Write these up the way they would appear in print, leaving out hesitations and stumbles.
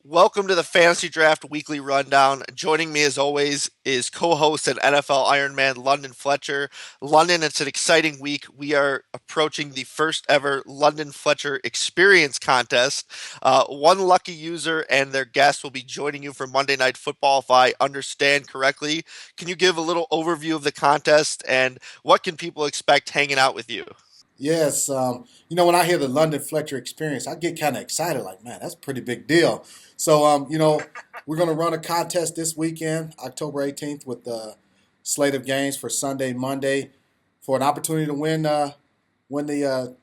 Welcome to the Fantasy Draft Weekly Rundown. Joining me, as always, is co-host and NFL Ironman London Fletcher. London, it's an exciting week. We are approaching the first ever London Fletcher Experience Contest. One lucky user and their guest will be joining you for Monday Night Football, if I understand correctly. Can you give a little overview of the contest and what can people expect hanging out with you? Yes, when I hear the London Fletcher experience, I get kind of excited. Like, man, that's a pretty big deal. So, we're going to run a contest this weekend, October 18th, with the slate of games for Sunday, Monday, for an opportunity to win the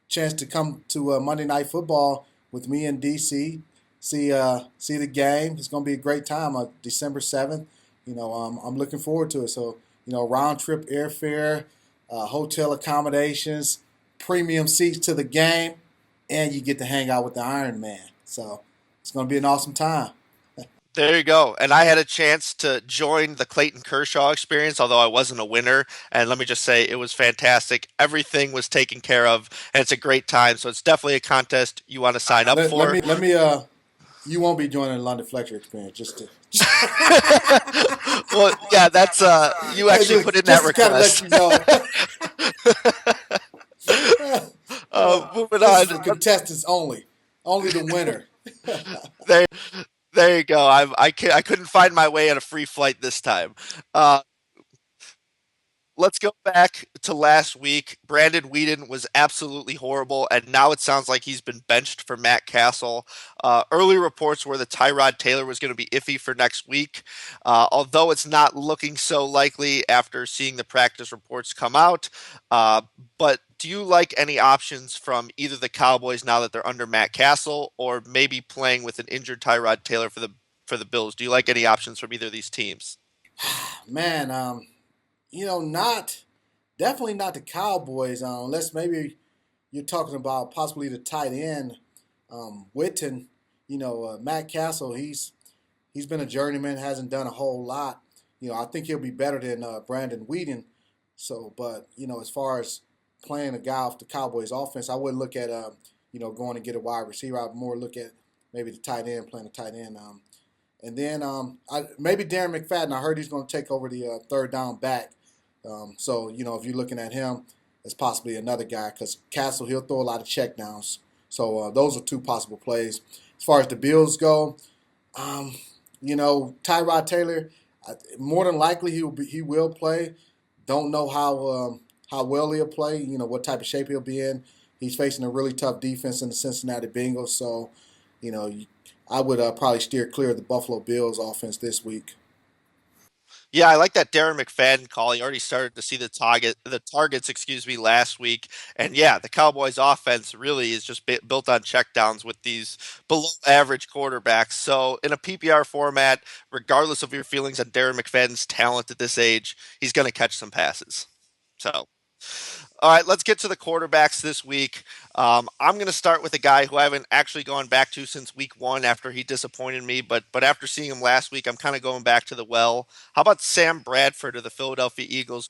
chance to come to Monday Night Football with me in DC. See the game. It's going to be a great time. December 7th. I'm looking forward to it. So, round trip airfare, hotel accommodations, premium seats to the game, and you get to hang out with the Iron Man. So it's going to be an awesome time. There you go. And I had a chance to join the Clayton Kershaw experience, although I wasn't a winner. And let me just say, it was fantastic. Everything was taken care of, and it's a great time. So it's definitely a contest you want to sign up Let, let for. me let me you won't be joining the London Fletcher experience just to Well, yeah, that's you actually put in that just to kind of let request. you know. Moving This is on. for contestants only the winner. There, there you go. I couldn't find my way on a free flight this time. Uh, Let's go back to last week. Brandon Whedon was absolutely horrible, and now it sounds like he's been benched for Matt Castle. Early reports were that Tyrod Taylor was going to be iffy for next week, although it's not looking so likely after seeing the practice reports come out. Uh, but do you like any options from either the Cowboys now that they're under Matt Castle, or maybe playing with an injured Tyrod Taylor for the Bills? Do you like any options from either of these teams? Man, not definitely not the Cowboys, unless maybe you're talking about possibly the tight end, Witten. Matt Castle. He's been a journeyman, hasn't done a whole lot. I think he'll be better than Brandon Whedon. So, but as far as playing a guy off the Cowboys offense, I wouldn't look at going to get a wide receiver. I'd more look at maybe the tight end, playing the tight end. And then maybe Darren McFadden. I heard he's going to take over the third down back. So if you're looking at him as possibly another guy, because Castle, he'll throw a lot of checkdowns. So those are two possible plays. As far as the Bills go, um, Tyrod Taylor, more than likely he will play. Don't know how well he'll play. What type of shape he'll be in. He's facing a really tough defense in the Cincinnati Bengals. So, you know, I would probably steer clear of the Buffalo Bills offense this week. Yeah, I like that Darren McFadden call. He already started to see the targets, last week. And yeah, the Cowboys offense really is just built on checkdowns with these below average quarterbacks. So in a PPR format, regardless of your feelings on Darren McFadden's talent at this age, he's going to catch some passes. So all right, let's get to the quarterbacks this week. I'm going to start with a guy who I haven't actually gone back to since week one after he disappointed me, but after seeing him last week, I'm kind of going back to the well. How about Sam Bradford of the Philadelphia Eagles?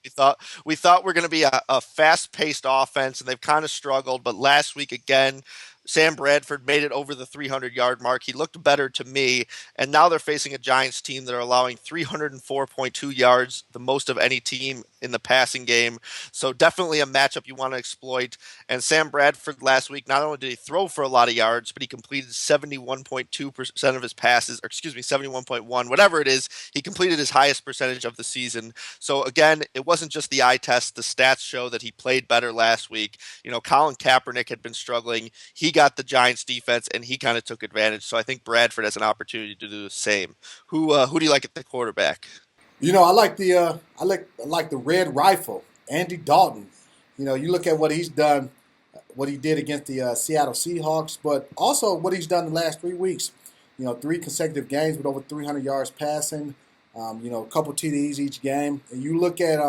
We thought we're going to be a fast-paced offense, and they've kind of struggled. But last week again, Sam Bradford made it over the 300-yard mark. He looked better to me, and now they're facing a Giants team that are allowing 304.2 yards, the most of any team in the passing game. So definitely a matchup you want to exploit. And Sam Bradford last week, not only did he throw for a lot of yards, but he completed 71.2% of his passes, or excuse me, 71.1, whatever it is. He completed his highest percentage of the season. So again, it wasn't just the eye test. The stats show that he played better last week. Colin Kaepernick had been struggling. He got the Giants defense and he kind of took advantage. So I think Bradford has an opportunity to do the same. Who do you like at the quarterback? I like the red rifle, Andy Dalton. You look at what he's done, what he did against the Seattle Seahawks, but also what he's done the last 3 weeks. Three consecutive games with over 300 yards passing. A couple TDs each game. And you look at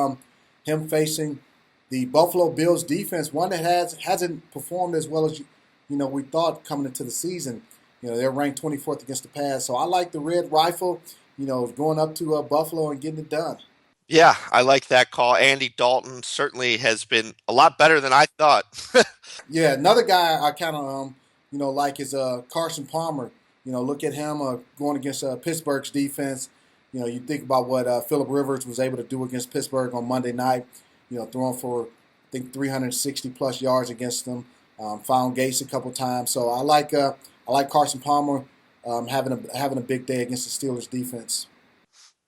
him facing the Buffalo Bills defense, one that hasn't performed as well as we thought coming into the season. They're ranked 24th against the pass. So I like the red rifle. Going up to Buffalo and getting it done. Yeah, I like that call. Andy Dalton certainly has been a lot better than I thought. Yeah, another guy I kind of like is Carson Palmer Look at him going against Pittsburgh's defense. You think about what Philip Rivers was able to do against Pittsburgh on Monday night. Throwing for I think 360 plus yards against them. Found Gates a couple times. So I like Carson Palmer having a big day against the Steelers defense.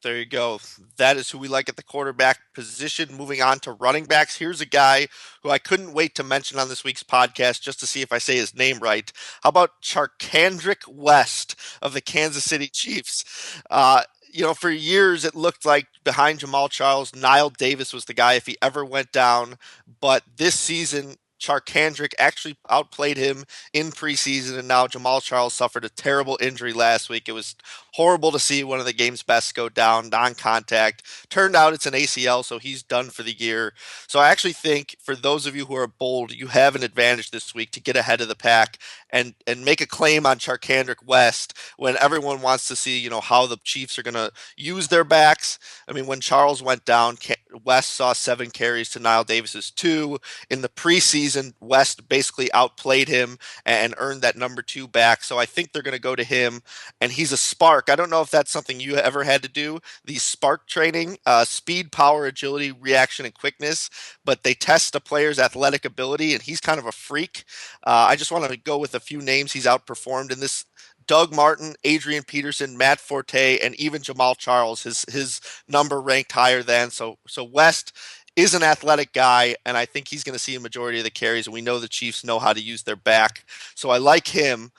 There you go. That is who we like at the quarterback position. Moving on to running backs. Here's a guy who I couldn't wait to mention on this week's podcast just to see if I say his name right. How about Charkandrick West of the Kansas City Chiefs? For years it looked like behind Jamal Charles, Nile Davis was the guy if he ever went down. But this season, Charkandrick actually outplayed him in preseason, and now Jamal Charles suffered a terrible injury last week. It was horrible to see one of the game's best go down, non-contact. Turned out it's an ACL, so he's done for the year. So I actually think for those of you who are bold, you have an advantage this week to get ahead of the pack and make a claim on Charkandrick West when everyone wants to see, how the Chiefs are going to use their backs. I mean, when Charles went down, West saw 7 carries to Nile Davis's 2. In the preseason, West basically outplayed him and earned that number 2 back. So I think they're going to go to him, and he's a spark. I don't know if that's something you ever had to do. The spark training, speed, power, agility, reaction, and quickness, but they test a player's athletic ability, and he's kind of a freak. I just want to go with a few names he's outperformed in this. Doug Martin, Adrian Peterson, Matt Forte, and even Jamal Charles. His number ranked higher than. So West is an athletic guy, and I think he's going to see a majority of the carries. And we know the Chiefs know how to use their back, so I like him.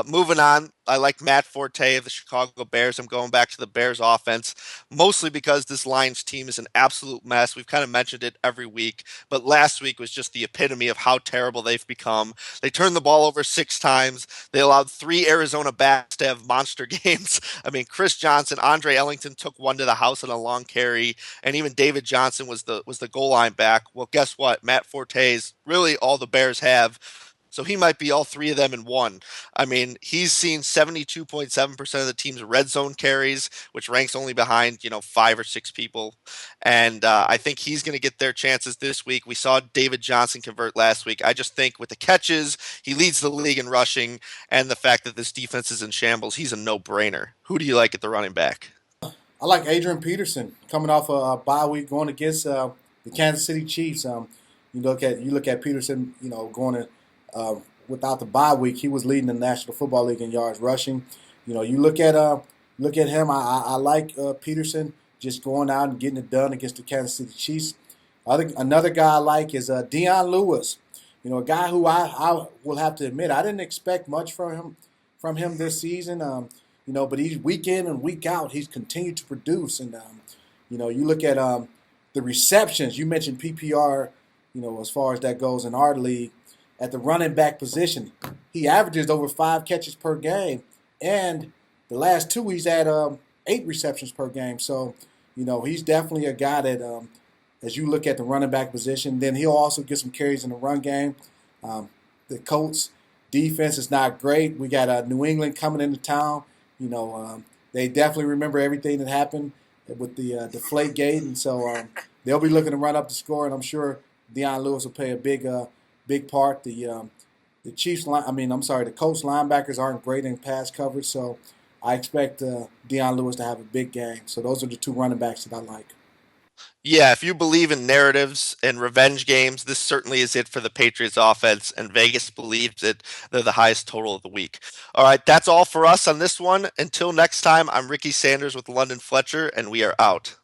Moving on, I like Matt Forte of the Chicago Bears. I'm going back to the Bears offense, mostly because this Lions team is an absolute mess. We've kind of mentioned it every week, but last week was just the epitome of how terrible they've become. They turned the ball over 6 times. They allowed 3 Arizona backs to have monster games. I mean, Chris Johnson, Andre Ellington took one to the house on a long carry, and even David Johnson was the goal line back. Well, guess what? Matt Forte is really all the Bears have. So he might be all 3 of them in one. I mean, he's seen 72.7% of the team's red zone carries, which ranks only behind, 5 or 6 people. And I think he's going to get their chances this week. We saw David Johnson convert last week. I just think with the catches, he leads the league in rushing, and the fact that this defense is in shambles, he's a no-brainer. Who do you like at the running back? I like Adrian Peterson coming off a bye week going against the Kansas City Chiefs. You look at Peterson, going to without the bye week, he was leading the National Football League in yards rushing. You look at him. I like Peterson just going out and getting it done against the Kansas City Chiefs. I think another guy I like is Deion Lewis. A guy who I will have to admit I didn't expect much from him this season. But he's week in and week out, he's continued to produce. And you look at the receptions. You mentioned PPR. As far as that goes in our league, at the running back position, he averages over 5 catches per game, and the last 2 he's had 8 receptions per game. So he's definitely a guy that as you look at the running back position, then he'll also get some carries in the run game. The Colts defense is not great. We got New England coming into town. They definitely remember everything that happened with the deflate gate, and so they'll be looking to run up the score. And I'm sure Deion Lewis will play a big part. The Chiefs line, I'm sorry, the Colts linebackers aren't great in pass coverage, so I expect Deion Lewis to have a big game. So those are the 2 running backs that I like. Yeah, if you believe in narratives and revenge games, this certainly is it for the Patriots offense, and Vegas believes it. They're the highest total of the week. All right, that's all for us on this one. Until next time, I'm Ricky Sanders with London Fletcher, and we are out.